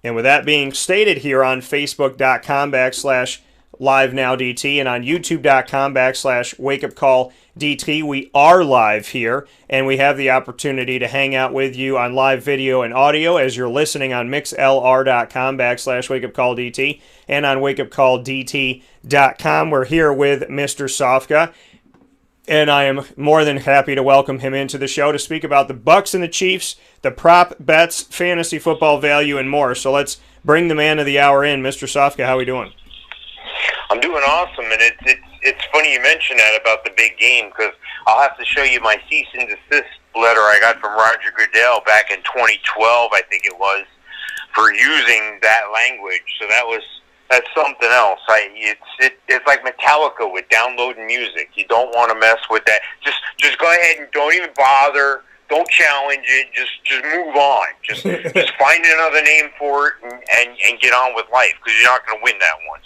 And with that being stated here on Facebook.com/LiveNowDT and on YouTube.com/WakeUpCallDT, we are live here, and we have the opportunity to hang out with you on live video and audio as you're listening on MixLR.com/WakeUpCallDT and on WakeUpCallDT.com. We're here with Mr. Sofka, and I am more than happy to welcome him into the show to speak about the Bucs and the Chiefs, the prop bets, fantasy football value, and more. So let's bring the man of the hour in. Mr. Sofka, how are we doing? I'm doing awesome, and it's funny you mention that about the big game, because I'll have to show you my cease and desist letter I got from Roger Goodell back in 2012, I think it was, for using that language. So that's something else. It's like Metallica with downloading music. You don't want to mess with that. Just go ahead and don't even bother. Don't challenge it. Just move on. Just find another name for it and get on with life, because you're not going to win that one.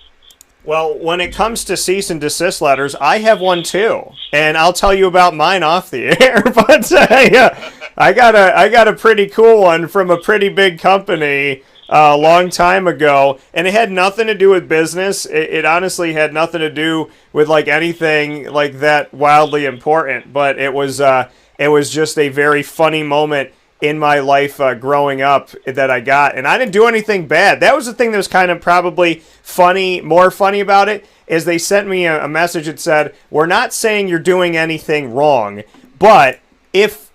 Well, when it comes to cease and desist letters, I have one too, and I'll tell you about mine off the air. But I got a pretty cool one from a pretty big company a long time ago, and it had nothing to do with business. It honestly had nothing to do with like anything like that wildly important. But it was just a very funny moment in my life growing up that I got, and I didn't do anything bad. That was the thing that was kind of probably more funny about it, is they sent me a message that said, "We're not saying you're doing anything wrong, but if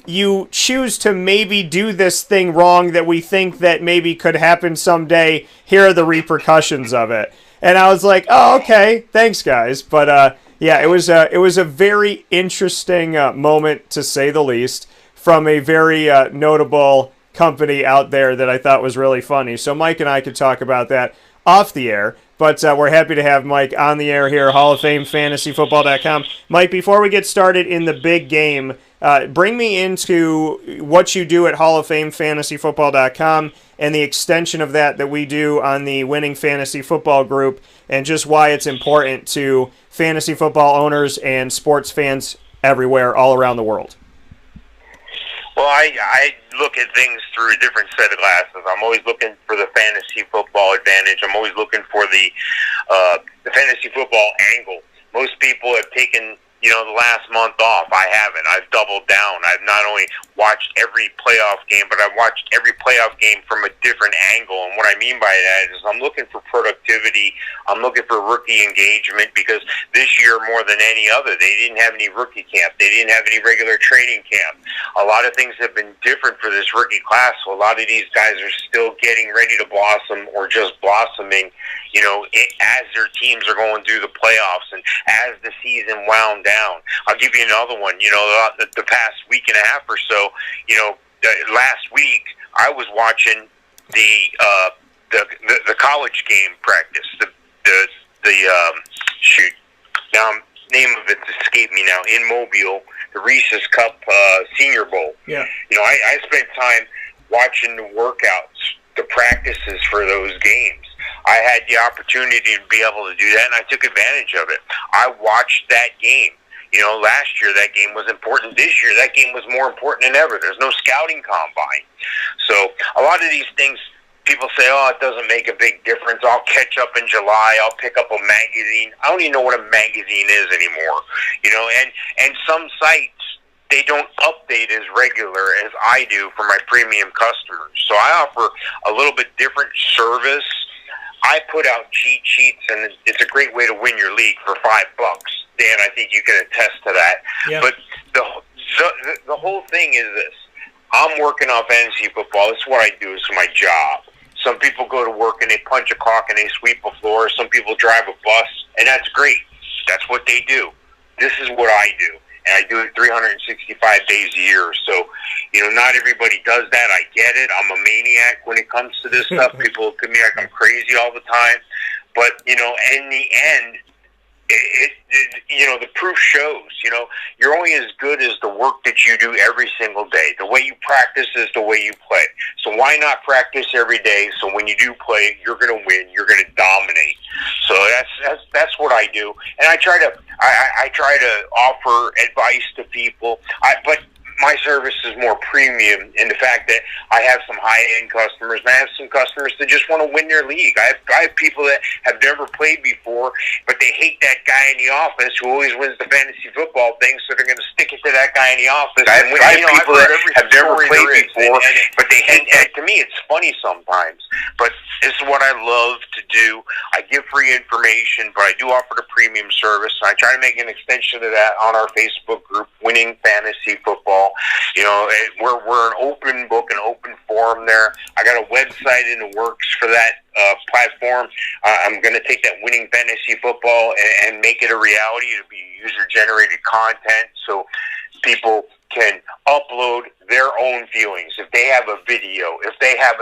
you choose to maybe do this thing wrong that we think that maybe could happen someday, here are the repercussions of it." And I was like, "Oh, okay, thanks, guys." But yeah, it was a very interesting moment, to say the least, from a very notable company out there that I thought was really funny. So Mike and I could talk about that off the air, but we're happy to have Mike on the air here, Hall of Fame FantasyFootball.com. Mike, before we get started in the big game, bring me into what you do at Hall of Fame FantasyFootball.com and the extension of that we do on the Winning Fantasy Football group, and just why it's important to fantasy football owners and sports fans everywhere, all around the world. Well, I look at things through a different set of glasses. I'm always looking for the fantasy football advantage. I'm always looking for the fantasy football angle. Most people have taken, the last month off. I haven't. I've doubled down. I've not only watched every playoff game, but I've watched every playoff game from a different angle. And what I mean by that is I'm looking for productivity. I'm looking for rookie engagement, because this year, more than any other, they didn't have any rookie camp. They didn't have any regular training camp. A lot of things have been different for this rookie class. So a lot of these guys are still getting ready to blossom, or just blossoming, as their teams are going through the playoffs and as the season wound down. I'll give you another one. The past week and a half or so, last week I was watching the college game practice. Now name of it's escaped me now. In Mobile, the Reese's Cup Senior Bowl. Yeah. I spent time watching the workouts, the practices for those games. I had the opportunity to be able to do that, and I took advantage of it. I watched that game. Last year that game was important. This year that game was more important than ever. There's no scouting combine. So a lot of these things, people say, "Oh, it doesn't make a big difference. I'll catch up in July. I'll pick up a magazine." I don't even know what a magazine is anymore. And some sites, they don't update as regular as I do for my premium customers. So I offer a little bit different service. I put out cheat sheets, and it's a great way to win your league for $5. Dan, I think you can attest to that. Yeah. But the whole thing is this. I'm working on fantasy football. This is what I do. It's my job. Some people go to work and they punch a clock and they sweep a floor. Some people drive a bus, and that's great. That's what they do. This is what I do. And I do it 365 days a year. So, not everybody does that. I get it. I'm a maniac when it comes to this stuff. People look at me like I'm crazy all the time. But, in the end, the proof shows, you're only as good as the work that you do every single day. The way you practice is the way you play. So why not practice every day, so when you do play, you're going to win, you're going to dominate. So that's what I do. And I try to offer advice to people. But my service is more premium in the fact that I have some high-end customers, and I have some customers that just want to win their league. I have people that have never played before, but they hate that guy in the office who always wins the fantasy football thing, so they're going to stick it to that guy in the office. I have people that have never played before, but they hate. And to me, it's funny sometimes, but this is what I love to do. I give free information, but I do offer the premium service. I try to make an extension of that on our Facebook group, Winning Fantasy Football. You know, we're an open book, an open forum there. I got a website in the works for that platform. I'm going to take that Winning Fantasy Football and make it a reality. It'll be user-generated content, so people can upload their own feelings. If they have a video, if they have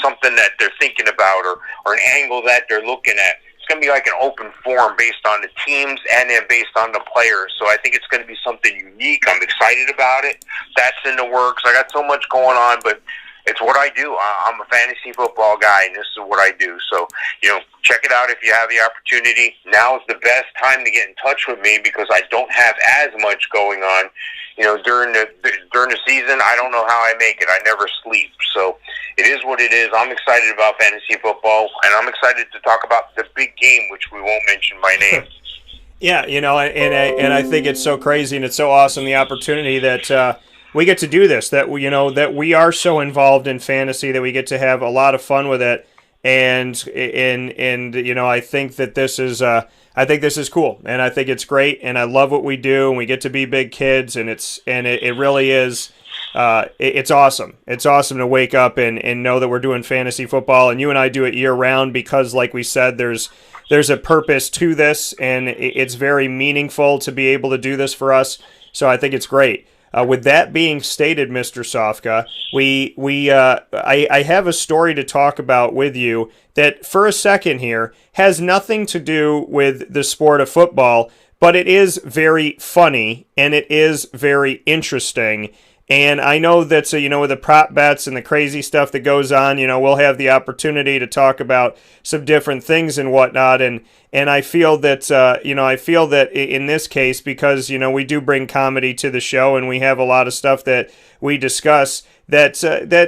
something that they're thinking about, or an angle that they're looking at, it's going to be like an open forum based on the teams and then based on the players. So I think it's going to be something unique. I'm excited about it. That's in the works. I got so much going on, but it's what I do. I'm a fantasy football guy, and this is what I do. So, you know, check it out if you have the opportunity. Now is the best time to get in touch with me because I don't have as much going on. You know, during the season, I don't know how I make it. I never sleep. So it is what it is. I'm excited about fantasy football, and I'm excited to talk about the big game, which we won't mention by name. Yeah, you know, and I think it's so crazy and it's so awesome, the opportunity that we get to do this, that we are so involved in fantasy that we get to have a lot of fun with it, and you know, I think that this is cool, and I think it's great, and I love what we do, and we get to be big kids, and it really is. It's awesome. It's awesome to wake up and know that we're doing fantasy football, and you and I do it year round because, like we said, there's a purpose to this, and it's very meaningful to be able to do this for us. So I think it's great. With that being stated, Mr. Sofka, I have a story to talk about with you that, for a second here, has nothing to do with the sport of football, but it is very funny and it is very interesting. And I know that, so, you know, with the prop bets and the crazy stuff that goes on, you know, we'll have the opportunity to talk about some different things and whatnot. And I feel that, in this case, because, you know, we do bring comedy to the show and we have a lot of stuff that we discuss, that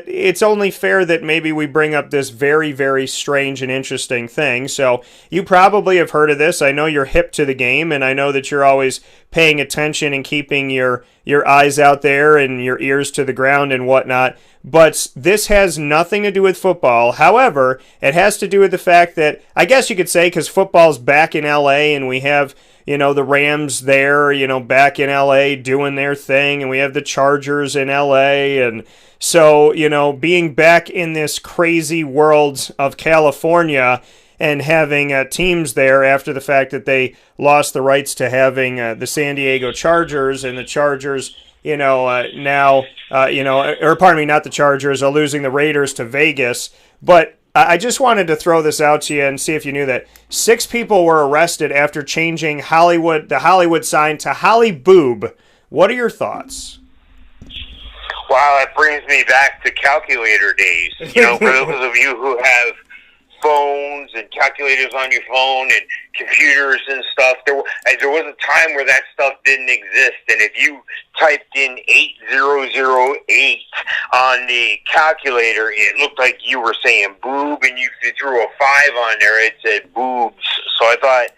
it's only fair that maybe we bring up this very, very strange and interesting thing. So you probably have heard of this. I know you're hip to the game, and I know that you're always paying attention and keeping your eyes out there and your ears to the ground and whatnot. But this has nothing to do with football. However, it has to do with the fact that, I guess you could say, because football's back in LA and we have, you know, the Rams there, you know, back in LA doing their thing, and we have the Chargers in LA, and so, you know, being back in this crazy world of California and having teams there after the fact that they lost the rights to having the San Diego Chargers, and the Chargers, you know, not the Chargers, are losing the Raiders to Vegas. But I just wanted to throw this out to you and see if you knew that 6 people were arrested after changing the Hollywood sign to Holly Boob. What are your thoughts? Wow, that brings me back to calculator days. You know, for those of you who have phones and calculators on your phone and computers and stuff, there was a time where that stuff didn't exist, and if you typed in 8008 on the calculator, it looked like you were saying boob, and if you threw a 5 on there, it said boobs. So I thought,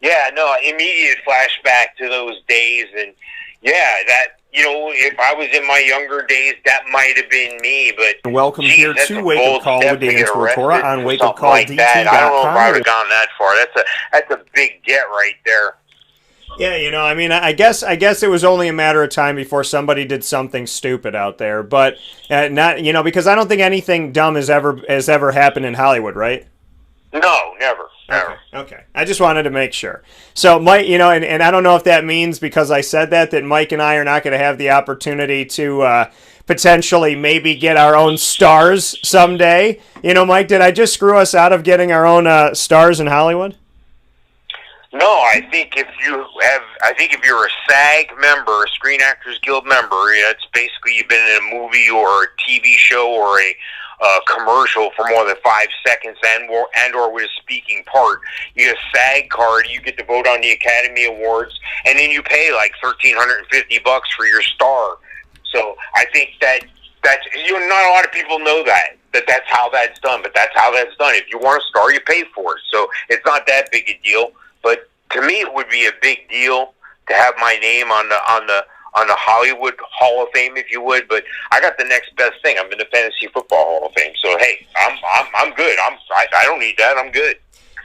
yeah, no, immediate flashback to those days, and yeah, that, you know, if I was in my younger days, that might have been me, but... Welcome here to Wake Up Call with Dan Tortora on wakeupcalldt.com. Like that. I don't know if I would have gone that far. That's a big get right there. Yeah, you know, I mean, I guess it was only a matter of time before somebody did something stupid out there, but not, you know, because I don't think anything dumb has ever happened in Hollywood, right? No, never. Okay. I just wanted to make sure. So, Mike, you know, and I don't know if that means, because I said that Mike and I are not going to have the opportunity to potentially maybe get our own stars someday. You know, Mike, did I just screw us out of getting our own stars in Hollywood? No, I think if you're a SAG member, a Screen Actors Guild member, it's basically you've been in a movie or a TV show or a commercial for more than 5 seconds and or with a speaking part. You get a SAG card, you get to vote on the Academy Awards, and then you pay like $1,350 for your star. So I think that's not a lot of people know that's how that's done, but that's how that's done. If you want a star, you pay for it. So it's not that big a deal. But to me, it would be a big deal to have my name on the Hollywood Hall of Fame, if you would. But I got the next best thing. I'm in the Fantasy Football Hall of Fame. So hey, I'm good. I don't need that. I'm good.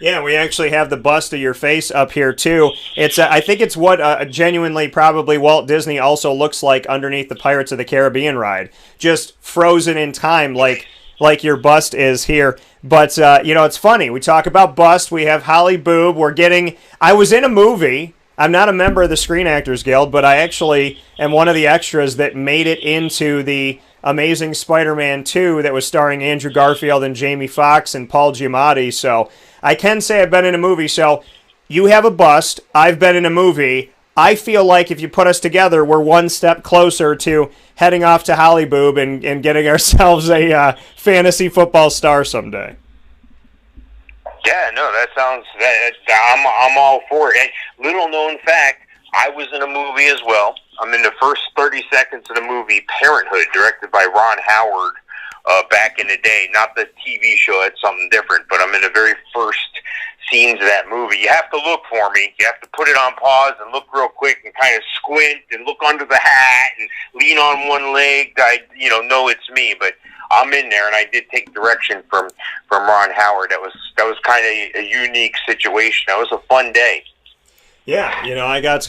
Yeah, we actually have the bust of your face up here too. It's I think it's what genuinely probably Walt Disney also looks like underneath the Pirates of the Caribbean ride, just frozen in time, like your bust is here. But it's funny. We talk about bust. We have Holly Boob. I was in a movie. I'm not a member of the Screen Actors Guild, but I actually am one of the extras that made it into the Amazing Spider-Man 2 that was starring Andrew Garfield and Jamie Foxx and Paul Giamatti. So I can say I've been in a movie. So you have a bust. I've been in a movie. I feel like if you put us together, we're one step closer to heading off to Holly Boob and getting ourselves a fantasy football star someday. Yeah, no, that sounds. I'm all for it. And little known fact, I was in a movie as well. I'm in the first 30 seconds of the movie Parenthood, directed by Ron Howard. Back in the day, not the TV show, it's something different, but I'm in the very first scenes of that movie. You have to look for me. You have to put it on pause and look real quick and kind of squint and look under the hat and lean on one leg. Know it's me, but I'm in there, and I did take direction from Ron Howard. That was kind of a unique situation. That was a fun day. Yeah, I got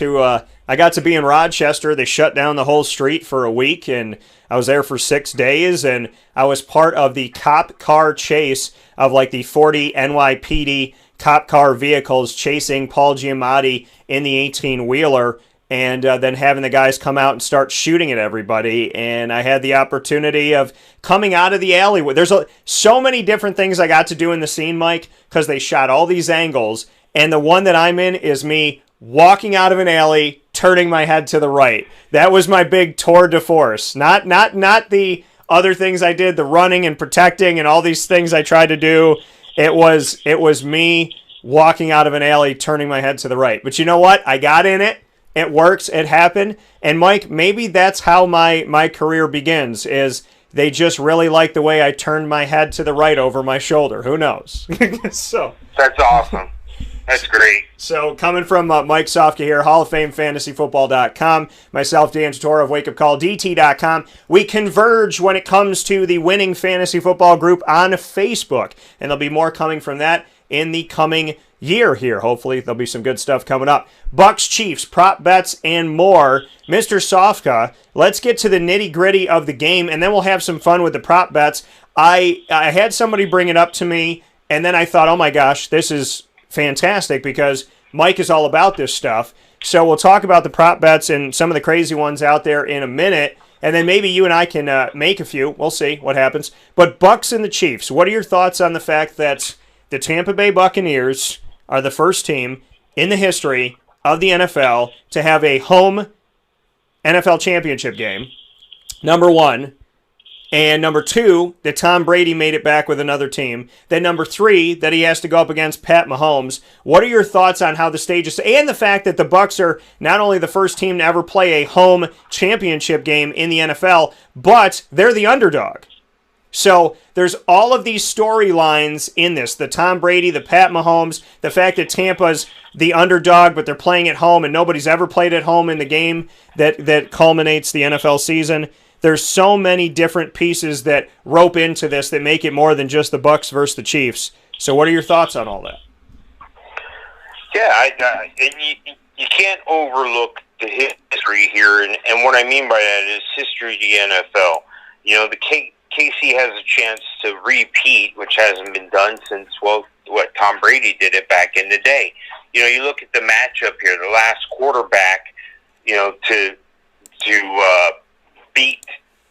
to be in Rochester. They shut down the whole street for a week, and I was there for 6 days, and I was part of the cop car chase of like the 40 NYPD cop car vehicles chasing Paul Giamatti in the 18-wheeler, and then having the guys come out and start shooting at everybody. And I had the opportunity of coming out of the alleyway. There's so many different things I got to do in the scene, Mike, because they shot all these angles, and the one that I'm in is me walking out of an alley, turning my head to the right. That was my big tour de force. Not the other things I did, the running and protecting and all these things I tried to do. It was me walking out of an alley, turning my head to the right. But you know what? I got in it. It works. It happened. And Mike, maybe that's how my career begins, is they just really like the way I turned my head to the right over my shoulder. Who knows? So that's awesome. That's great. So coming from Mike Sofka here, Hall of Fame FantasyFootball.com, myself, Dan Tortora of WakeUpCallDT.com, we converge when it comes to the winning fantasy football group on Facebook. And there'll be more coming from that in the coming year here. Hopefully there'll be some good stuff coming up. Bucs, Chiefs, prop bets, and more. Mr. Sofka, let's get to the nitty-gritty of the game, and then we'll have some fun with the prop bets. I had somebody bring it up to me, and then I thought, oh my gosh, this is fantastic, because Mike is all about this stuff. So we'll talk about the prop bets and some of the crazy ones out there in a minute, and then maybe you and I can make a few. We'll see what happens. But Bucs and the Chiefs, what are your thoughts on the fact that the Tampa Bay Buccaneers are the first team in the history of the NFL to have a home NFL championship game, number one? And number two, that Tom Brady made it back with another team. Then number three, that he has to go up against Pat Mahomes. What are your thoughts on how the stage is, and the fact that the Bucs are not only the first team to ever play a home championship game in the NFL, but they're the underdog? So there's all of these storylines in this. The Tom Brady, the Pat Mahomes, the fact that Tampa's the underdog, but they're playing at home, and nobody's ever played at home in the game that culminates the NFL season. There's so many different pieces that rope into this that make it more than just the Bucs versus the Chiefs. So what are your thoughts on all that? Yeah, and you can't overlook the history here, and what I mean by that is history of the NFL. The KC has a chance to repeat, which hasn't been done since, Tom Brady did it back in the day. You look at the matchup here, the last quarterback, to beat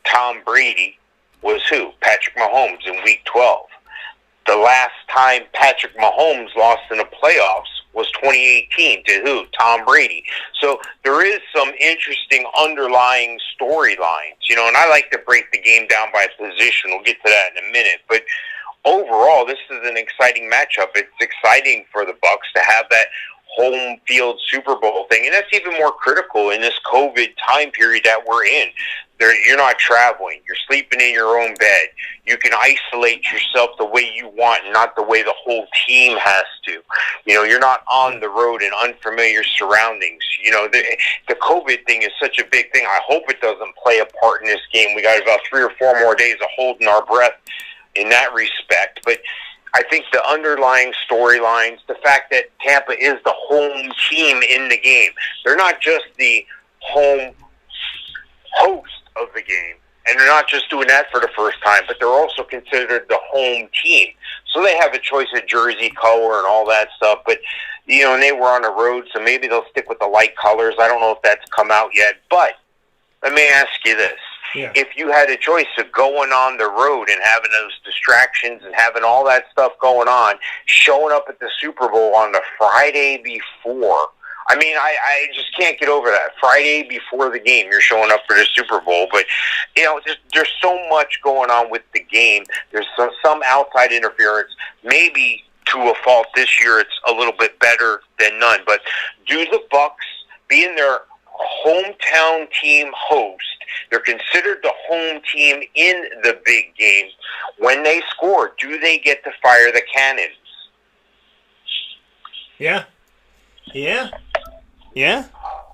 Tom Brady was who? Patrick Mahomes in Week 12. The last time Patrick Mahomes lost in the playoffs was 2018 to who? Tom Brady. So there is some interesting underlying storylines, and I like to break the game down by position. We'll get to that in a minute. But overall, this is an exciting matchup. It's exciting for the Bucs to have that home field Super Bowl thing, and that's even more critical in this COVID time period that we're in. You're not traveling. You're sleeping in your own bed. You can isolate yourself the way you want, not the way the whole team has to. You're not on the road in unfamiliar surroundings. The COVID thing is such a big thing. I hope it doesn't play a part in this game. We got about 3 or 4 more days of holding our breath in that respect. But I think the underlying storylines, the fact that Tampa is the home team in the game. They're not just the home host of the game, and they're not just doing that for the first time, but they're also considered the home team. So they have a choice of jersey color and all that stuff, but and they were on the road, so maybe they'll stick with the light colors. I don't know if that's come out yet, but let me ask you this. Yeah. If you had a choice of going on the road and having those distractions and having all that stuff going on, showing up at the Super Bowl on the Friday before, I just can't get over that. Friday before the game, you're showing up for the Super Bowl. But, there's so much going on with the game. There's some outside interference. Maybe to a fault this year, it's a little bit better than none. But do the Bucs, being their hometown team host, they're considered the home team in the big game. When they score, do they get to fire the cannons? Yeah.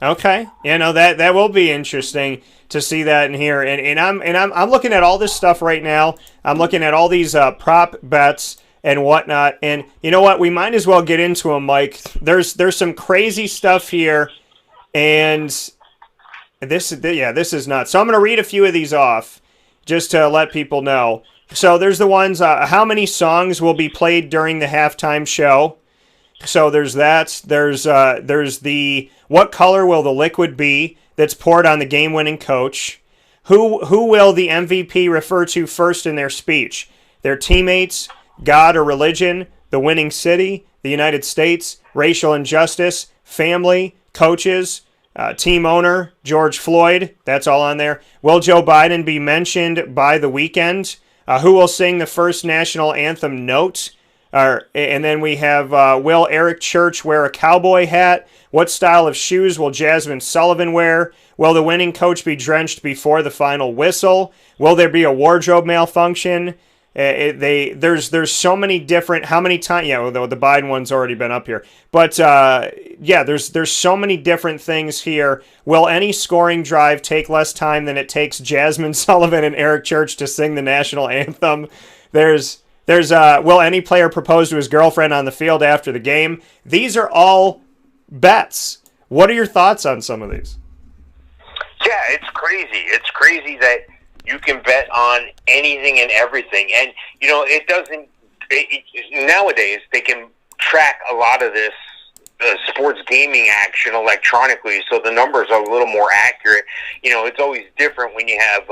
Okay. That will be interesting to see that in here. And I'm looking at all this stuff right now. I'm looking at all these prop bets and whatnot. And you know what? We might as well get into them, Mike. There's some crazy stuff here, and this is nuts. So I'm going to read a few of these off just to let people know. So there's the ones. How many songs will be played during the halftime show? So there's that. There's the what color will the liquid be that's poured on the game-winning coach? Who will the MVP refer to first in their speech? Their teammates, God or religion, the winning city, the United States, racial injustice, family, coaches, team owner, George Floyd. That's all on there. Will Joe Biden be mentioned by the weekend? Who will sing the first national anthem note? And then we have, will Eric Church wear a cowboy hat? What style of shoes will Jasmine Sullivan wear? Will the winning coach be drenched before the final whistle? Will there be a wardrobe malfunction? There's so many different, how many times, although the Biden one's already been up here. But, there's so many different things here. Will any scoring drive take less time than it takes Jasmine Sullivan and Eric Church to sing the national anthem? There's will any player propose to his girlfriend on the field after the game? These are all bets. What are your thoughts on some of these? Yeah, it's crazy. It's crazy that you can bet on anything and everything. And, nowadays they can track a lot of this sports gaming action electronically, so the numbers are a little more accurate. It's always different when you have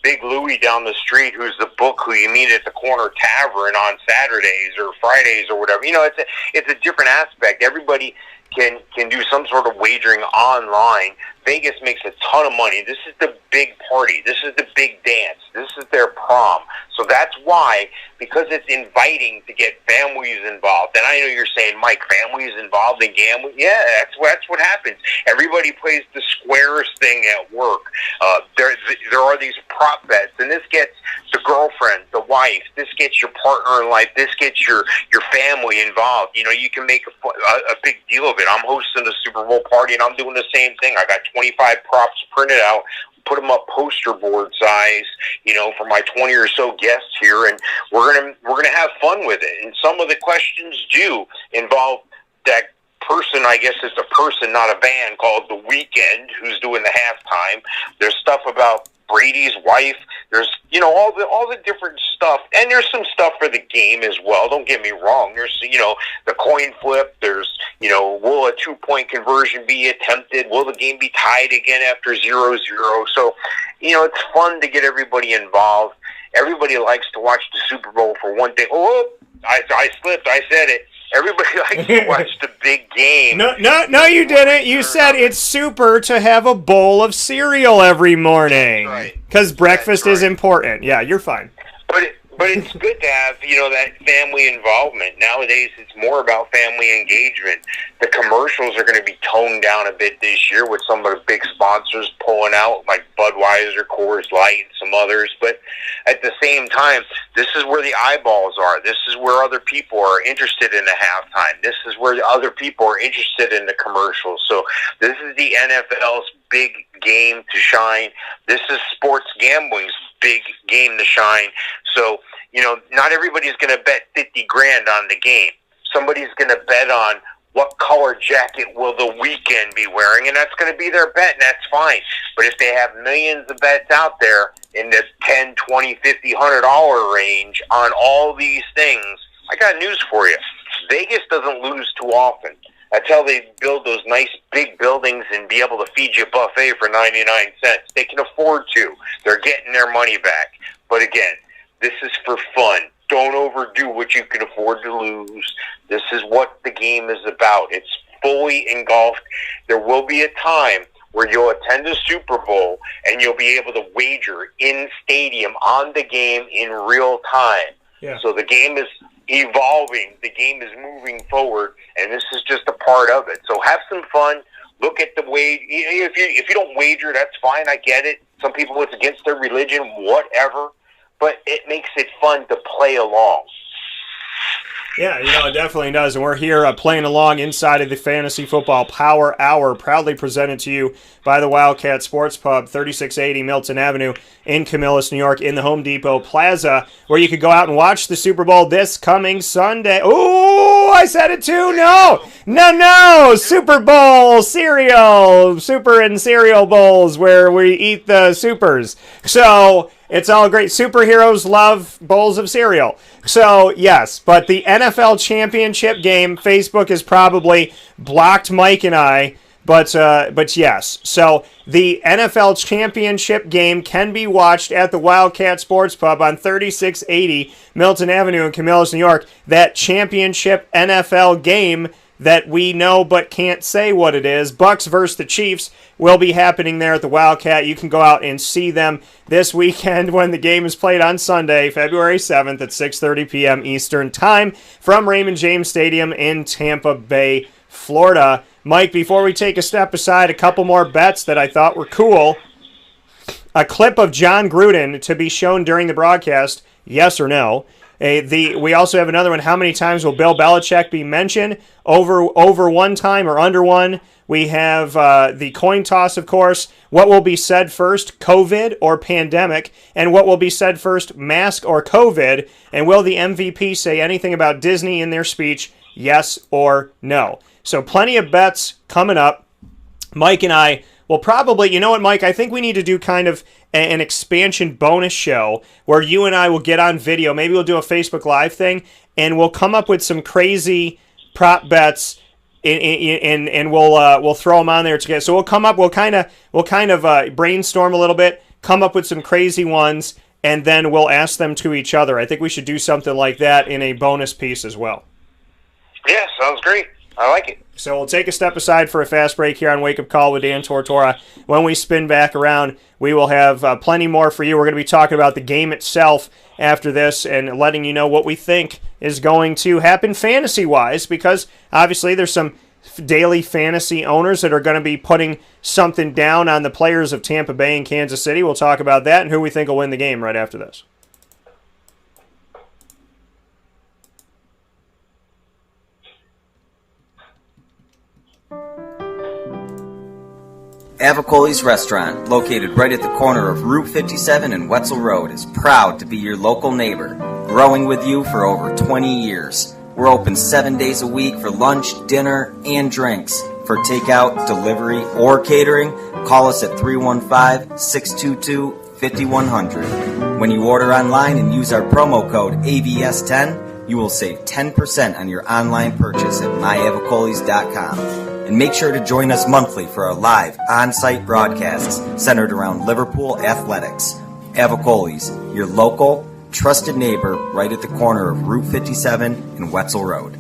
Big Louie down the street, who's the book who you meet at the corner tavern on Saturdays or Fridays or whatever. It's a different aspect. Everybody can do some sort of wagering online. Vegas makes a ton of money. This is the big party. This is the big dance. This is their prom. So that's why, because it's inviting to get families involved. And I know you're saying, Mike, families involved in gambling? Yeah, that's what happens. Everybody plays the squares thing at work. There are these prop bets, and this gets the girlfriend, the wife. This gets your partner in life. This gets your family involved. You can make a big deal of it. I'm hosting a Super Bowl party, and I'm doing the same thing. I got 25 props printed out, put them up poster board size, for my 20 or so guests here, and we're gonna have fun with it. And some of the questions do involve that person. I guess it's a person, not a band, called The Weeknd, who's doing the halftime. There's stuff about Brady's wife. There's all the different stuff, and there's some stuff for the game as well. Don't get me wrong. There's the coin flip. There's will a 2-point conversion be attempted? Will the game be tied again after 0-0? So it's fun to get everybody involved. Everybody likes to watch the Super Bowl for one thing. Oh, I slipped. I said it. Everybody likes to watch the big game. No, you didn't. You said it's super to have a bowl of cereal every morning. That's right. Because breakfast is important. Yeah, you're fine. But But it's good to have, that family involvement. Nowadays, it's more about family engagement. The commercials are going to be toned down a bit this year with some of the big sponsors pulling out, like Budweiser, Coors Light, and some others. But at the same time, this is where the eyeballs are. This is where other people are interested in the halftime. This is where the other people are interested in the commercials. So this is the NFL's big game to shine. This is sports gambling's big game to shine. So, not everybody's going to bet 50 grand on the game. Somebody's going to bet on what color jacket will the weekend be wearing, and that's going to be their bet, and that's fine. But if they have millions of bets out there in the $10, $20, $50, $100 range on all these things, I got news for you. Vegas doesn't lose too often. That's how they build those nice big buildings and be able to feed you a buffet for 99 cents. They can afford to. They're getting their money back. But again, this is for fun. Don't overdo what you can afford to lose. This is what the game is about. It's fully engulfed. There will be a time where you'll attend a Super Bowl and you'll be able to wager in stadium on the game in real time. Yeah. So the game is evolving. The game is moving forward, and this is just a part of it. So have some fun. Look at the way. If you don't wager, that's fine. I get it. Some people, it's against their religion, whatever. But it makes it fun to play along. Yeah, it definitely does. And we're here playing along inside of the Fantasy Football Power Hour, proudly presented to you by the Wildcat Sports Pub, 3680 Milton Avenue in Camillus, New York, in the Home Depot Plaza, where you could go out and watch the Super Bowl this coming Sunday. Ooh, I said it too. No. Super Bowl cereal, super and cereal bowls where we eat the supers. So it's all great. Superheroes love bowls of cereal. So, yes, but the NFL Championship game, Facebook has probably blocked Mike and I, but yes. So, the NFL Championship game can be watched at the Wildcat Sports Pub on 3680 Milton Avenue in Camillus, New York. That championship NFL game that we know but can't say what it is, Bucs versus the Chiefs, will be happening there at the Wildcat. You can go out and see them this weekend when the game is played on Sunday, February 7th at 6:30 p.m. Eastern Time from Raymond James Stadium in Tampa Bay, Florida. Mike, before we take a step aside, a couple more bets that I thought were cool. A clip of John Gruden to be shown during the broadcast, yes or no? We also have another one. How many times will Bill Belichick be mentioned? Over one time or under one? We have the coin toss, of course. What will be said first, COVID or pandemic? And what will be said first, mask or COVID? And will the MVP say anything about Disney in their speech, yes or no? So plenty of bets coming up. Mike and I will probably, you know what, Mike? I think we need to do kind of an expansion bonus show where you and I will get on video. Maybe we'll do a Facebook Live thing, and we'll come up with some crazy prop bets, and we'll throw them on there together. So we'll kind of brainstorm a little bit, come up with some crazy ones, and then we'll ask them to each other. I think we should do something like that in a bonus piece as well. Yeah, sounds great. I like it. So we'll take a step aside for a fast break here on Wake Up Call with Dan Tortora. When we spin back around, we will have plenty more for you. We're going to be talking about the game itself after this and letting you know what we think is going to happen fantasy-wise, because obviously there's some daily fantasy owners that are going to be putting something down on the players of Tampa Bay and Kansas City. We'll talk about that and who we think will win the game right after this. Avicoli's Restaurant, located right at the corner of Route 57 and Wetzel Road, is proud to be your local neighbor, growing with you for over 20 years. We're open 7 days a week for lunch, dinner, and drinks. For takeout, delivery, or catering, call us at 315-622-5100. When you order online and use our promo code AVS10, you will save 10% on your online purchase at myavicolis.com. And make sure to join us monthly for our live on-site broadcasts centered around Liverpool athletics. Avicoli's, your local, trusted neighbor right at the corner of Route 57 and Wetzel Road.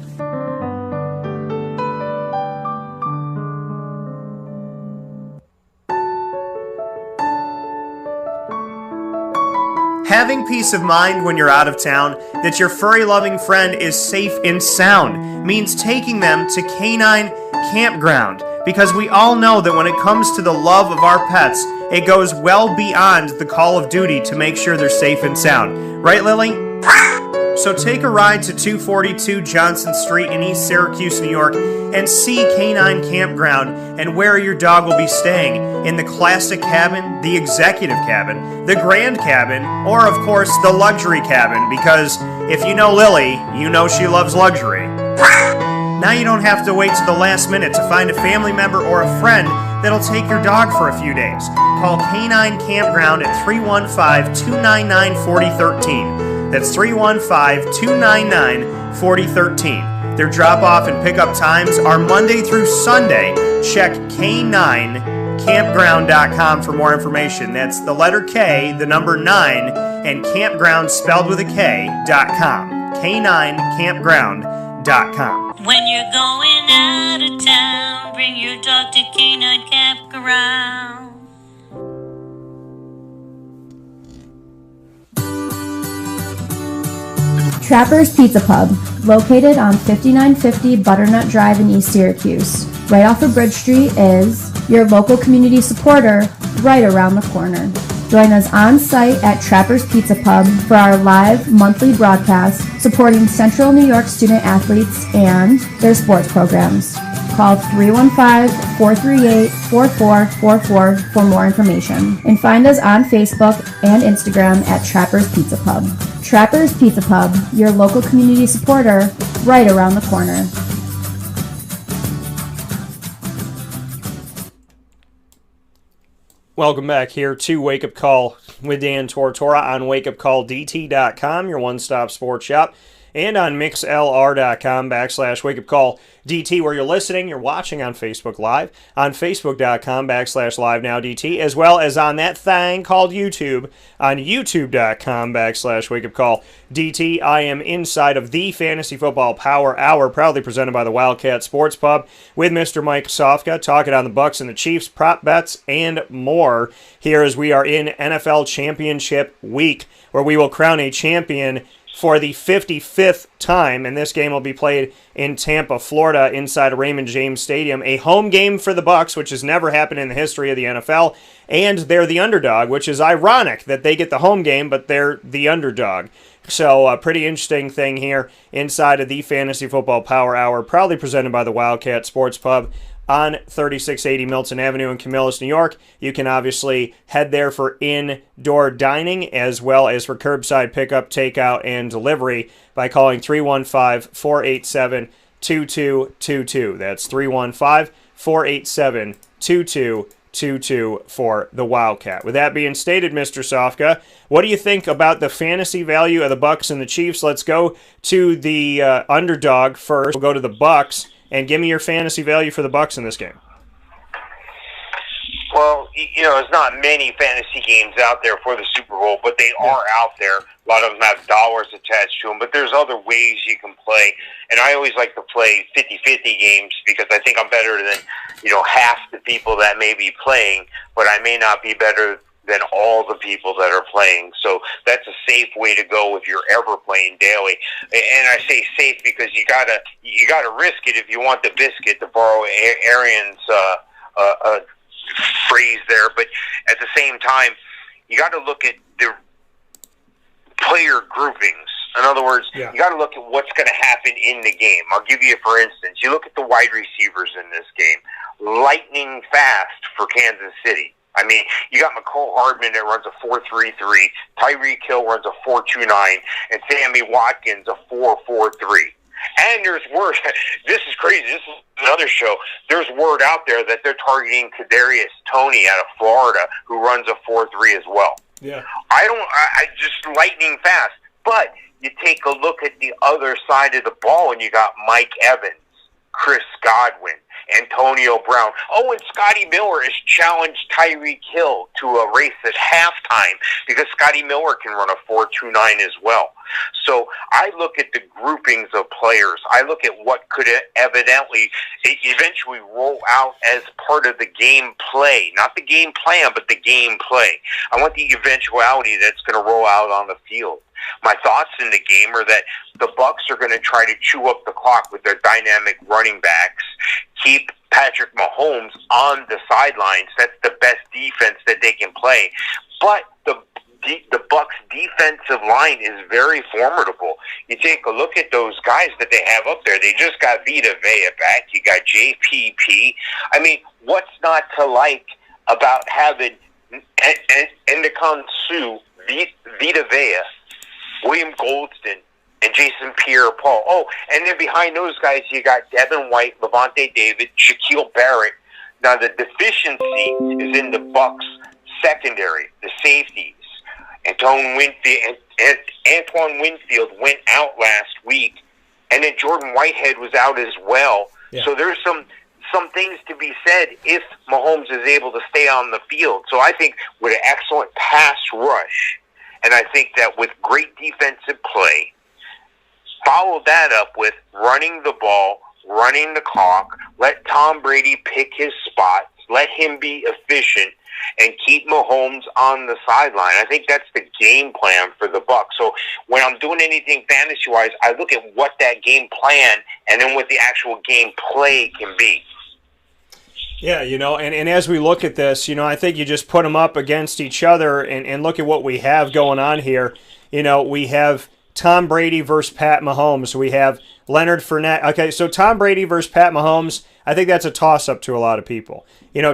Having peace of mind when you're out of town that your furry-loving friend is safe and sound means taking them to Canine Campground, because we all know that when it comes to the love of our pets, it goes well beyond the call of duty to make sure they're safe and sound. Right, Lily? So take a ride to 242 Johnson Street in East Syracuse, New York, and see Canine Campground and where your dog will be staying, in the classic cabin, the executive cabin, the grand cabin, or of course the luxury cabin, because if you know Lily, you know she loves luxury. Now you don't have to wait to the last minute to find a family member or a friend that'll take your dog for a few days. Call Canine Campground at 315-299-4013. That's 315-299-4013. Their drop-off and pickup times are Monday through Sunday. Check K9campground.com for more information. That's the letter K, the number 9, and campground spelled with a K.com. K9campground.com. When you're going out of town, bring your dog to Canine Campground. Trapper's Pizza Pub, located on 5950 Butternut Drive in East Syracuse. Right off of Bridge Street is your local community supporter right around the corner. Join us on site at Trapper's Pizza Pub for our live monthly broadcast supporting Central New York student athletes and their sports programs. Call 315-438-4444 for more information. And find us on Facebook and Instagram at Trapper's Pizza Pub. Trapper's Pizza Pub, your local community supporter, right around the corner. Welcome back here to Wake Up Call with Dan Tortora on wakeupcalldt.com, your one-stop sports shop, and on mixlr.com/wakeupcalldt, where you're listening, you're watching on Facebook Live, on facebook.com/live-now-dt, as well as on that thing called YouTube, on youtube.com/wakeupcalldt. I am inside of the Fantasy Football Power Hour, proudly presented by the Wildcat Sports Pub, with Mr. Mike Sofka, talking on the Bucs and the Chiefs, prop bets, and more, here as we are in NFL Championship Week, where we will crown a champion for the 55th time, and this game will be played in Tampa, Florida, inside of Raymond James Stadium. A home game for the Bucs, which has never happened in the history of the NFL, and they're the underdog, which is ironic that they get the home game, but they're the underdog. So a pretty interesting thing here inside of the Fantasy Football Power Hour, proudly presented by the Wildcat Sports Pub on 3680 Milton Avenue in Camillus, New York. You can obviously head there for indoor dining as well as for curbside pickup, takeout, and delivery by calling 315-487-2222. That's 315-487-2222 for the Wildcat. With that being stated, Mr. Sofka, what do you think about the fantasy value of the Bucs and the Chiefs? Let's go to the underdog first. We'll go to the Bucs. And give me your fantasy value for the Bucs in this game. Well, there's not many fantasy games out there for the Super Bowl, but they are out there. A lot of them have dollars attached to them, but there's other ways you can play. And I always like to play 50-50 games because I think I'm better than, half the people that may be playing, but I may not be better than all the people that are playing. So that's a safe way to go if you're ever playing daily. And I say safe because you gotta risk it if you want the biscuit, to borrow Arian's phrase there. But at the same time, you got to look at the player groupings. In other words, you got to look at what's going to happen in the game. I'll give you, for instance, you look at the wide receivers in this game. Lightning fast for Kansas City. I mean, you got McCole Hardman that runs a 4.33, Tyreek Hill runs a 4.29, and Sammy Watkins a 4.43. And there's word, this is crazy, this is another show, there's word out there that they're targeting Kadarius Toney out of Florida, who runs a 4.3 as well. Yeah. I just lightning fast. But you take a look at the other side of the ball, and you got Mike Evans, Chris Godwin, Antonio Brown. Oh, and Scotty Miller has challenged Tyreek Hill to a race at halftime because Scotty Miller can run a 4.29 as well. So I look at the groupings of players. I look at what could evidently eventually roll out as part of the game play. Not the game plan, but the game play. I want the eventuality that's going to roll out on the field. My thoughts in the game are that the Bucs are going to try to chew up the clock with their dynamic running backs, keep Patrick Mahomes on the sidelines. That's the best defense that they can play. But the Bucs defensive line is very formidable. You take a look at those guys that they have up there. They just got Vita Vea back. You got JPP. I mean, what's not to like about having Ndamukong Suh, Vita Vea, William Goldston, and Jason Pierre-Paul. Oh, and then behind those guys, you got Devin White, Levante David, Shaquille Barrett. Now, the deficiency is in the Bucs secondary, the safeties. Antoine Winfield went out last week, and then Jordan Whitehead was out as well. Yeah. So there's some things to be said if Mahomes is able to stay on the field. So I think with an excellent pass rush, and I think that with great defensive play, follow that up with running the ball, running the clock, let Tom Brady pick his spots, let him be efficient, and keep Mahomes on the sideline. I think that's the game plan for the Bucs. So when I'm doing anything fantasy-wise, I look at what that game plan and then what the actual game play can be. Yeah, and as we look at this, I think you just put them up against each other and look at what we have going on here. We have Tom Brady versus Pat Mahomes. We have Leonard Fournette. Okay, so Tom Brady versus Pat Mahomes, I think that's a toss-up to a lot of people.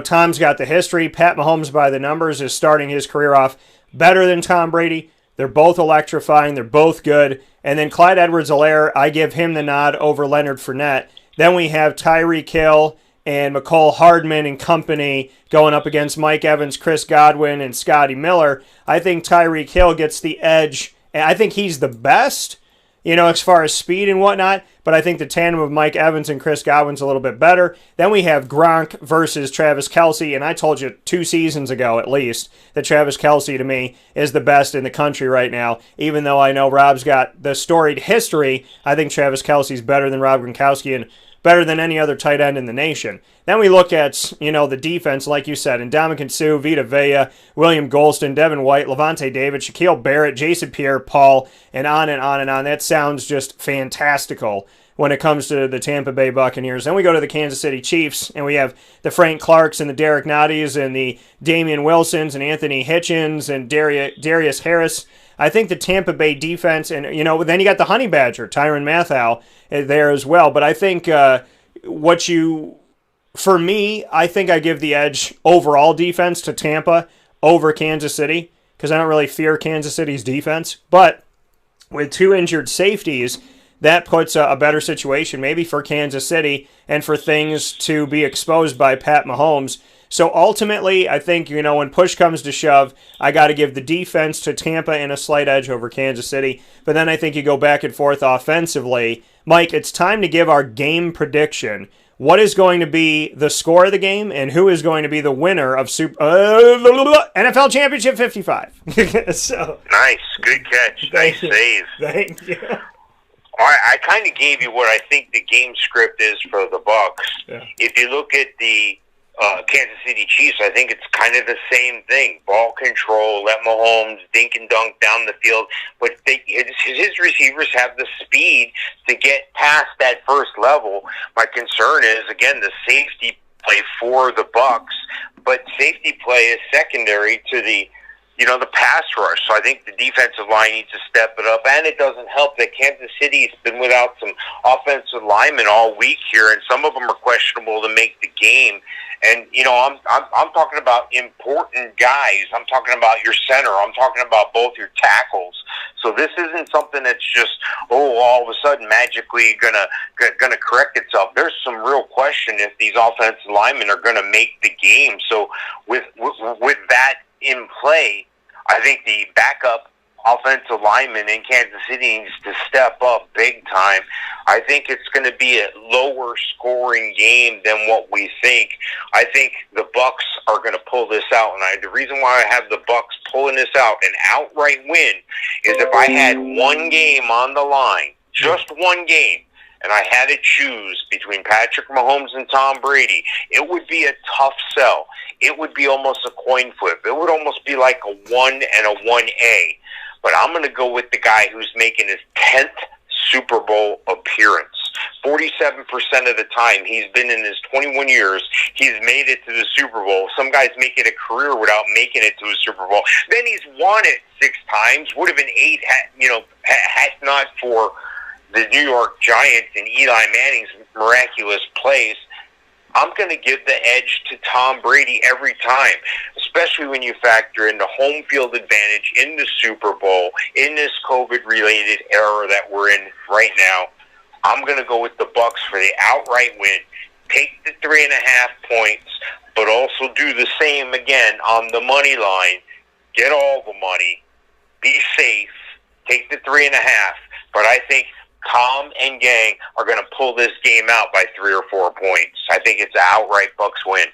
Tom's got the history. Pat Mahomes, by the numbers, is starting his career off better than Tom Brady. They're both electrifying. They're both good. And then Clyde Edwards-Helaire, I give him the nod over Leonard Fournette. Then we have Tyreek Hill and McCole Hardman and company going up against Mike Evans, Chris Godwin, and Scotty Miller. I think Tyreek Hill gets the edge. And I think he's the best, as far as speed and whatnot. But I think the tandem of Mike Evans and Chris Godwin's a little bit better. Then we have Gronk versus Travis Kelce. And I told you 2 seasons ago at least that Travis Kelce to me is the best in the country right now. Even though I know Rob's got the storied history, I think Travis Kelce's better than Rob Gronkowski and better than any other tight end in the nation. Then we look at, the defense, like you said, Ndamukong Suh, Vita Vea, William Goldston, Devin White, Levante David, Shaquille Barrett, Jason Pierre-Paul, and on and on and on. That sounds just fantastical when it comes to the Tampa Bay Buccaneers. Then we go to the Kansas City Chiefs, and we have the Frank Clarks and the Derek Notties and the Damian Wilsons and Anthony Hitchens and Darius Harris. I think the Tampa Bay defense, and then you got the Honey Badger, Tyrann Mathieu, there as well. But I think for me, I think I give the edge overall defense to Tampa over Kansas City because I don't really fear Kansas City's defense. But with 2 injured safeties, that puts a better situation maybe for Kansas City and for things to be exposed by Pat Mahomes. So ultimately, I think, when push comes to shove, I got to give the defense to Tampa and a slight edge over Kansas City. But then I think you go back and forth offensively. Mike, it's time to give our game prediction. What is going to be the score of the game and who is going to be the winner of NFL Championship 55? So, nice. Good catch. Nice save. Thank you. All right, I kind of gave you what I think the game script is for the Bucs. Yeah. If you look at the Kansas City Chiefs, I think it's kind of the same thing. Ball control, let Mahomes dink and dunk down the field. But his receivers have the speed to get past that first level. My concern is, again, the safety play for the Bucs. But safety play is secondary to the pass rush. So I think the defensive line needs to step it up. And it doesn't help that Kansas City's been without some offensive linemen all week here, and some of them are questionable to make the game. And, I'm talking about important guys. I'm talking about your center. I'm talking about both your tackles. So this isn't something that's just, all of a sudden magically gonna correct itself. There's some real question if these offensive linemen are gonna make the game. So with that in play, I think the backup offensive lineman in Kansas City needs to step up big time. I think it's going to be a lower scoring game than what we think. I think the Bucs are going to pull this out, and the reason why I have the Bucs pulling this out, an outright win, is if I had one game on the line, just one game, and I had to choose between Patrick Mahomes and Tom Brady, it would be a tough sell. It would be almost a coin flip. It would almost be like a 1 and a 1A. But I'm going to go with the guy who's making his 10th Super Bowl appearance. 47% of the time he's been in his 21 years, he's made it to the Super Bowl. Some guys make it a career without making it to a Super Bowl. Then he's won it 6 times. Would have been 8, had not for the New York Giants and Eli Manning's miraculous plays. I'm going to give the edge to Tom Brady every time, especially when you factor in the home field advantage in the Super Bowl, in this COVID-related era that we're in right now. I'm going to go with the Bucs for the outright win. Take the 3.5 points, but also do the same again on the money line. Get all the money. Be safe. Take the 3.5. But I think Tom and gang are going to pull this game out by 3 or 4 points. I think it's an outright Bucs win.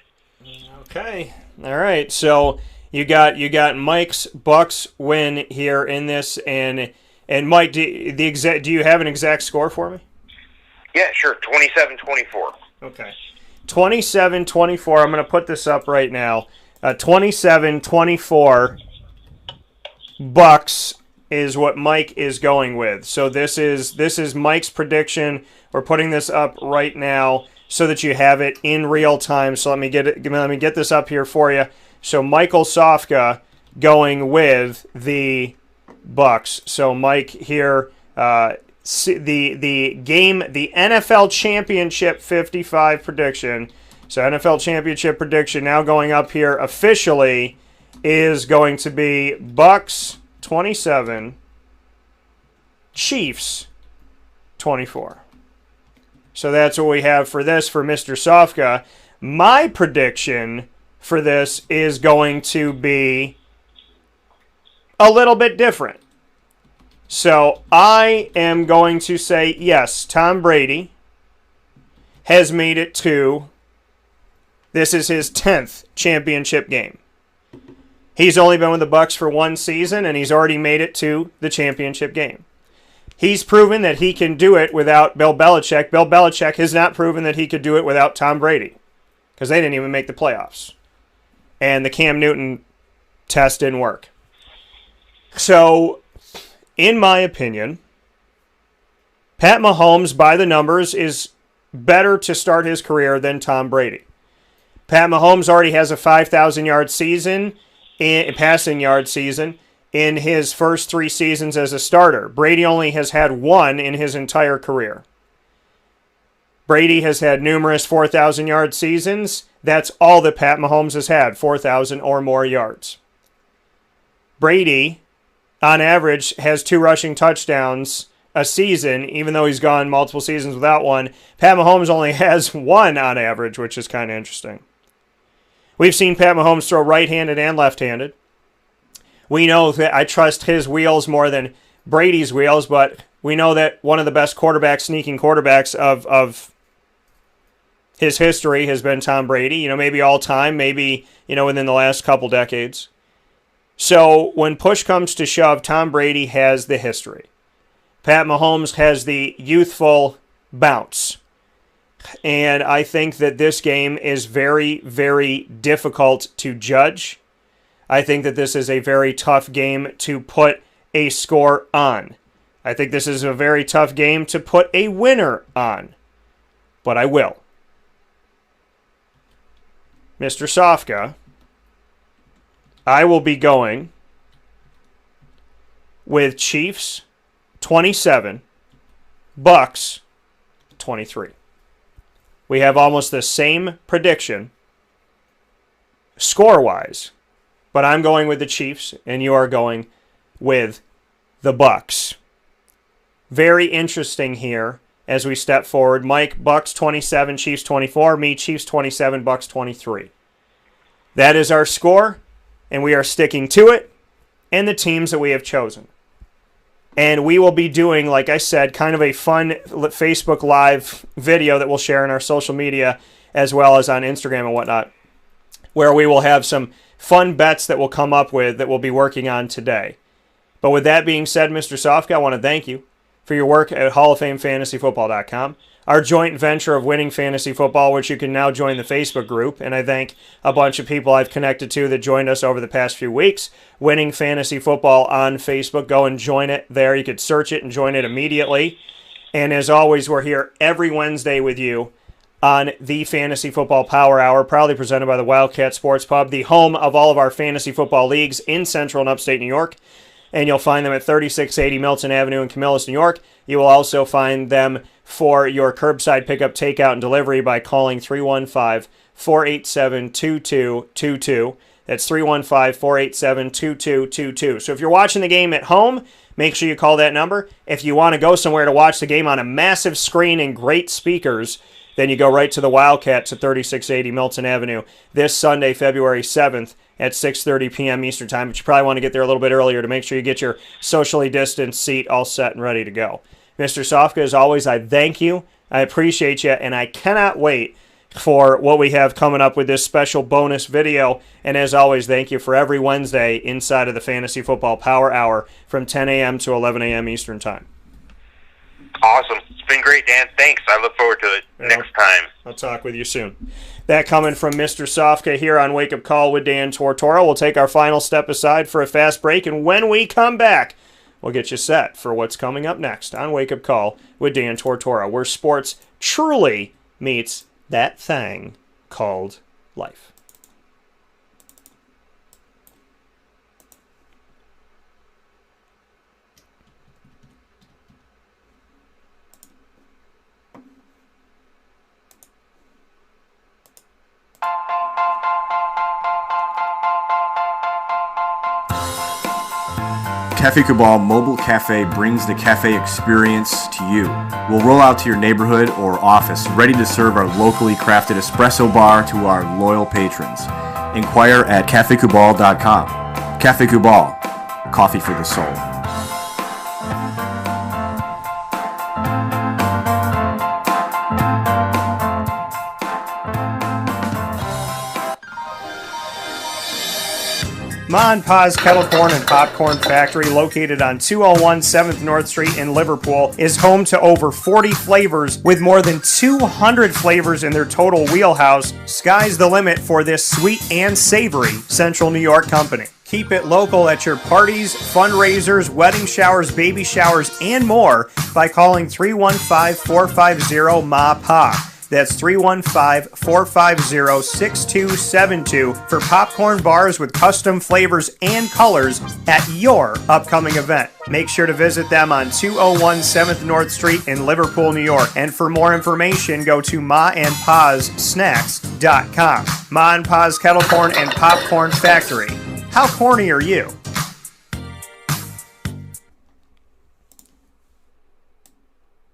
Okay. All right. So you got Mike's Bucs win here in this, and Mike, do you have an exact score for me? Yeah, sure. 27-24. Okay. 27-24. I'm going to put this up right now. 27-24 Bucs is what Mike is going with. So this is Mike's prediction. We're putting this up right now so that you have it in real time. So let me get this up here for you. So Michael Sofka going with the Bucs. So Mike here, the NFL Championship 55 prediction. So NFL Championship prediction now going up here officially is going to be Bucs 27, Chiefs 24. So that's what we have for this for Mr. Sofka. My prediction for this is going to be a little bit different. So I am going to say, yes, Tom Brady has made it to, this is his 10th championship game. He's only been with the Bucs for 1 season, and he's already made it to the championship game. He's proven that he can do it without Bill Belichick. Bill Belichick has not proven that he could do it without Tom Brady, because they didn't even make the playoffs. And the Cam Newton test didn't work. So, in my opinion, Pat Mahomes, by the numbers, is better to start his career than Tom Brady. Pat Mahomes already has a 5,000-yard season, passing yard season, in his first 3 seasons as a starter. Brady only has had 1 in his entire career. Brady has had numerous 4,000-yard seasons. That's all that Pat Mahomes has had, 4,000 or more yards. Brady, on average, has 2 rushing touchdowns a season, even though he's gone multiple seasons without one. Pat Mahomes only has 1 on average, which is kind of interesting. We've seen Pat Mahomes throw right-handed and left-handed. We know that I trust his wheels more than Brady's wheels, but we know that one of the best sneaking quarterbacks of his history has been Tom Brady. Maybe all time, maybe, within the last couple decades. So when push comes to shove, Tom Brady has the history. Pat Mahomes has the youthful bounce. And I think that this game is very, very difficult to judge. I think that this is a very tough game to put a score on. I think this is a very tough game to put a winner on. But I will. Mr. Sofka, I will be going with Chiefs 27, Bucs 23. We have almost the same prediction score-wise, but I'm going with the Chiefs, and you are going with the Bucs. Very interesting here as we step forward. Mike, Bucs 27, Chiefs 24. Me, Chiefs 27, Bucs 23. That is our score, and we are sticking to it and the teams that we have chosen. And we will be doing, like I said, kind of a fun Facebook Live video that we'll share in our social media as well as on Instagram and whatnot, where we will have some fun bets that we'll come up with that we'll be working on today. But with that being said, Mr. Sofka, I want to thank you for your work at HallOfFameFantasyFootball.com, our joint venture of Winning Fantasy Football, which you can now join the Facebook group. And I thank a bunch of people I've connected to that joined us over the past few weeks. Winning Fantasy Football on Facebook. Go and join it there. You could search it and join it immediately. And as always, we're here every Wednesday with you on the Fantasy Football Power Hour, proudly presented by the Wildcat Sports Pub, the home of all of our fantasy football leagues in Central and Upstate New York. And you'll find them at 3680 Milton Avenue in Camillus, New York. You will also find them for your curbside pickup, takeout, and delivery by calling 315-487-2222. That's 315-487-2222. So if you're watching the game at home, make sure you call that number. If you want to go somewhere to watch the game on a massive screen and great speakers, then you go right to the Wildcats at 3680 Milton Avenue this Sunday, February 7th at 6:30 p.m. Eastern Time. But you probably want to get there a little bit earlier to make sure you get your socially distanced seat all set and ready to go. Mr. Sofka, as always, I thank you. I appreciate you, and I cannot wait for what we have coming up with this special bonus video. And as always, thank you for every Wednesday inside of the Fantasy Football Power Hour from 10 a.m. to 11 a.m. Eastern Time. Awesome. It's been great, Dan. Thanks. I look forward to it next time. I'll talk with you soon. That coming from Mr. Sofka here on Wake Up Call with Dan Tortora. We'll take our final step aside for a fast break, and when we come back, we'll get you set for what's coming up next on Wake Up Call with Dan Tortora, where sports truly meets that thing called life. Cafe Cabal Mobile Cafe brings the cafe experience to you. We'll roll out to your neighborhood or office, ready to serve our locally crafted espresso bar to our loyal patrons. Inquire at cafecabal.com. Cafe Cabal, coffee for the soul. Ma and Pa's Kettle Corn and Popcorn Factory, located on 201 7th North Street in Liverpool, is home to over 40 flavors with more than 200 flavors in their total wheelhouse. Sky's the limit for this sweet and savory Central New York company. Keep it local at your parties, fundraisers, wedding showers, baby showers, and more by calling 315-450-MA-PA. That's 315-450-6272 for popcorn bars with custom flavors and colors at your upcoming event. Make sure to visit them on 201 7th North Street in Liverpool, New York. And for more information, go to maandpassnacks.com. Ma and Pa's Kettle Corn and Popcorn Factory. How corny are you?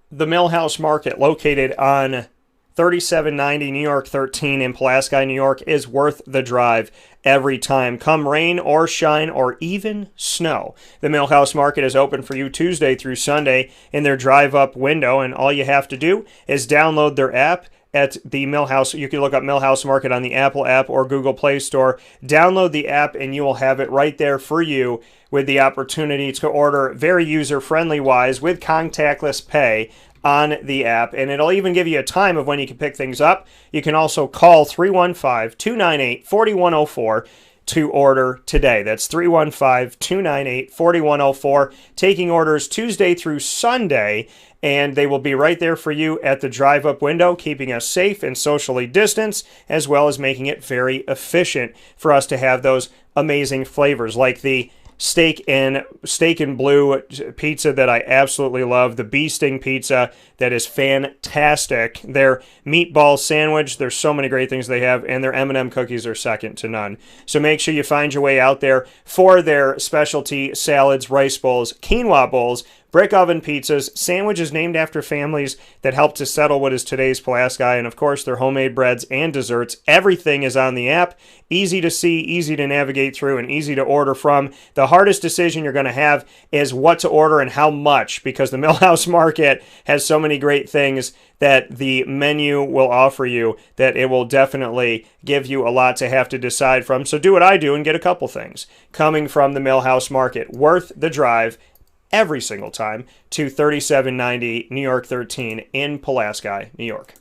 The Millhouse Market, located on 3790 New York 13 in Pulaski, New York, is worth the drive every time. Come rain or shine or even snow, the Millhouse Market is open for you Tuesday through Sunday in their drive-up window, and all you have to do is download their app at the Millhouse. You can look up Millhouse Market on the Apple app or Google Play Store. Download the app and you will have it right there for you with the opportunity to order very user-friendly wise with contactless pay on the app, and it'll even give you a time of when you can pick things up. You can also call 315-298-4104 to order today. That's 315-298-4104. Taking orders Tuesday through Sunday, and they will be right there for you at the drive-up window, keeping us safe and socially distanced, as well as making it very efficient for us to have those amazing flavors, like the steak and blue pizza that I absolutely love, the bee sting pizza that is fantastic. Their meatball sandwich, there's so many great things they have, and their M&M cookies are second to none. So make sure you find your way out there for their specialty salads, rice bowls, quinoa bowls, brick oven pizzas, sandwiches named after families that help to settle what is today's Pulaski, and of course their homemade breads and desserts. Everything is on the app. Easy to see, easy to navigate through, and easy to order from. The hardest decision you're going to have is what to order and how much, because the Millhouse Market has so many great things that the menu will offer you that it will definitely give you a lot to have to decide from. So do what I do and get a couple things coming from the Millhouse Market. Worth the drive every single time to 3790 New York 13 in Pulaski, New York.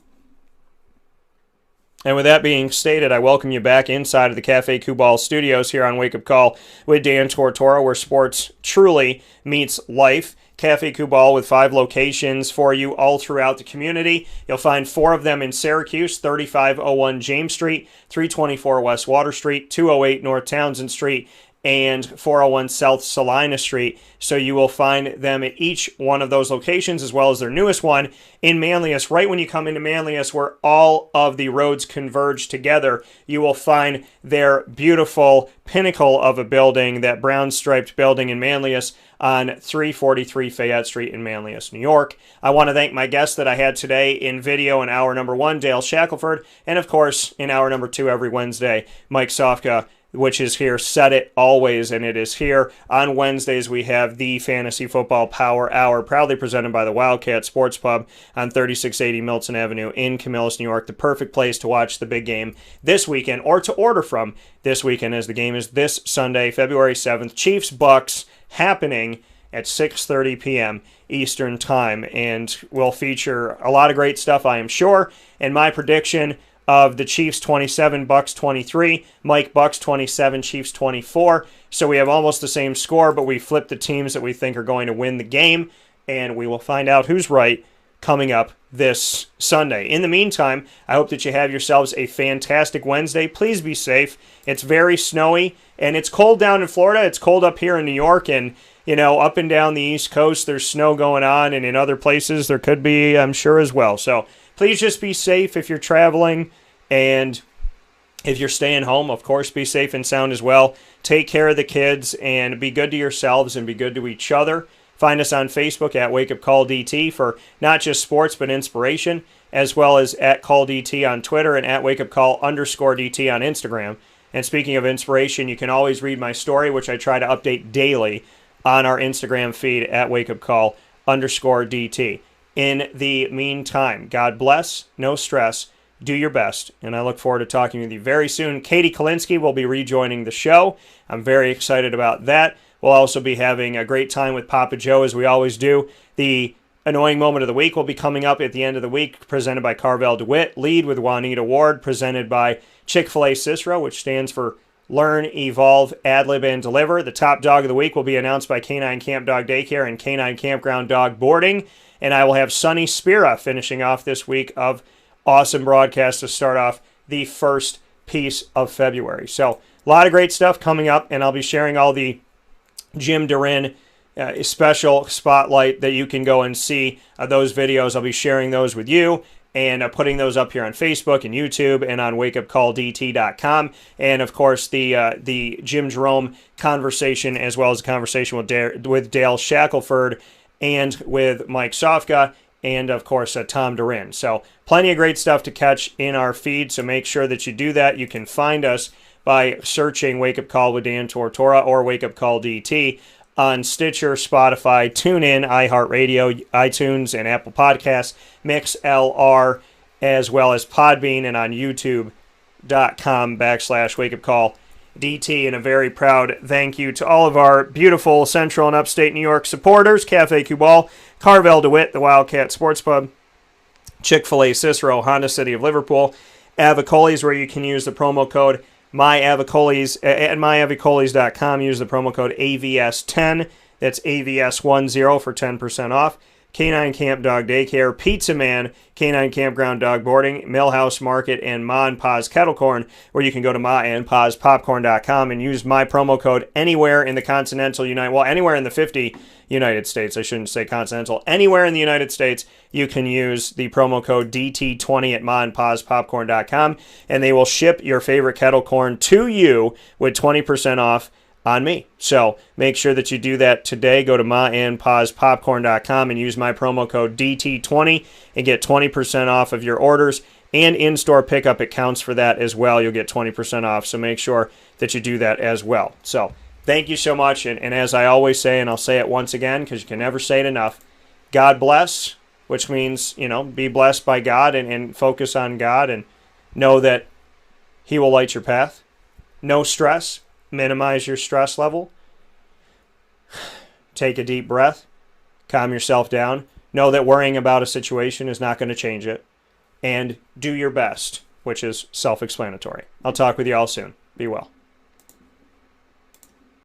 And with that being stated, I welcome you back inside of the Cafe Kubal studios here on Wake Up Call with Dan Tortora, where sports truly meets life. Cafe Kubal with 5 locations for you all throughout the community. You'll find 4 of them in Syracuse, 3501 James Street, 324 West Water Street, 208 North Townsend Street, and 401 South Salina Street. So you will find them at each one of those locations, as well as their newest one in Manlius. Right when you come into Manlius, where all of the roads converge together, you will find their beautiful pinnacle of a building, that brown striped building in Manlius on 343 Fayette Street in Manlius, New York. I want to thank my guests that I had today in video in hour number 1, Dale Shackelford, and of course in hour number 2 every Wednesday, Mike Sofka, which is here. Set it always, and it is here. On Wednesdays, we have the Fantasy Football Power Hour, proudly presented by the Wildcat Sports Pub on 3680 Milton Avenue in Camillus, New York. The perfect place to watch the big game this weekend, or to order from this weekend, as the game is this Sunday, February 7th. Chiefs Bucs happening at 6:30 p.m. Eastern Time, and will feature a lot of great stuff, I am sure. And my prediction of the Chiefs 27, Bucs 23, Mike Bucs 27, Chiefs 24. So we have almost the same score, but we flip the teams that we think are going to win the game, and we will find out who's right coming up this Sunday. In the meantime, I hope that you have yourselves a fantastic Wednesday. Please be safe. It's very snowy, and it's cold down in Florida. It's cold up here in New York, and up and down the East Coast, there's snow going on, and in other places there could be, I'm sure, as well. So please just be safe if you're traveling, and if you're staying home, of course, be safe and sound as well. Take care of the kids, and be good to yourselves and be good to each other. Find us on Facebook at Wake Up Call DT for not just sports but inspiration, as well as at Call DT on Twitter and at Wake Up Call _DT on Instagram. And speaking of inspiration, you can always read my story, which I try to update daily on our Instagram feed at Wake Up Call _DT. In the meantime, God bless, no stress, do your best, and I look forward to talking with you very soon. Katie Kalinsky will be rejoining the show. I'm very excited about that. We'll also be having a great time with Papa Joe, as we always do. The Annoying Moment of the Week will be coming up at the end of the week, presented by Carvel DeWitt. Lead with Juanita Ward, presented by Chick-fil-A Cicero, which stands for Learn, Evolve, Ad-Lib, and Deliver. The top dog of the week will be announced by Canine Camp Dog Daycare and Canine Campground Dog Boarding. And I will have Sonny Spira finishing off this week of awesome broadcast to start off the first piece of February. So a lot of great stuff coming up, and I'll be sharing all the Jim Durin special spotlight that you can go and see those videos. I'll be sharing those with you and putting those up here on Facebook and YouTube and on wakeupcalldt.com. And of course the Jim Jerome conversation, as well as a conversation with Dale Shackelford and with Mike Sofka, and of course Tom Durin. So plenty of great stuff to catch in our feed, so make sure that you do that. You can find us by searching Wake Up Call with Dan Tortora or Wake Up Call DT on Stitcher, Spotify, TuneIn, iHeartRadio, iTunes, and Apple Podcasts, MixLR, as well as Podbean, and on YouTube.com/Wake Up Call DT. And a very proud thank you to all of our beautiful Central and Upstate New York supporters: Cafe Kubal, Carvel DeWitt, the Wildcat Sports Pub, Chick-fil-A Cicero, Honda City of Liverpool, Avicoli's, where you can use the promo code MyAvicoli's at myavicoli's.com. Use the promo code AVS10. That's AVS10 for 10% off. Canine Camp Dog Daycare, Pizza Man, Canine Campground Dog Boarding, Millhouse Market, and Ma and Pa's Kettle Corn, where you can go to maandpaspopcorn.com and use my promo code anywhere in the continental anywhere in the 50 United States. I shouldn't say continental. Anywhere in the United States, you can use the promo code DT20 at maandpaspopcorn.com, and they will ship your favorite kettle corn to you with 20% off on me. So make sure that you do that today. Go to maandpaspopcorn.com and use my promo code DT20 and get 20% off of your orders. And in-store pickup, it counts for that as well. You'll get 20% off. So make sure that you do that as well. So thank you so much. And as I always say, and I'll say it once again because you can never say it enough, God bless, which means, be blessed by God and focus on God and know that He will light your path. No stress. Minimize your stress level. Take a deep breath. Calm yourself down. Know that worrying about a situation is not going to change it. And do your best, which is self-explanatory. I'll talk with you all soon. Be well.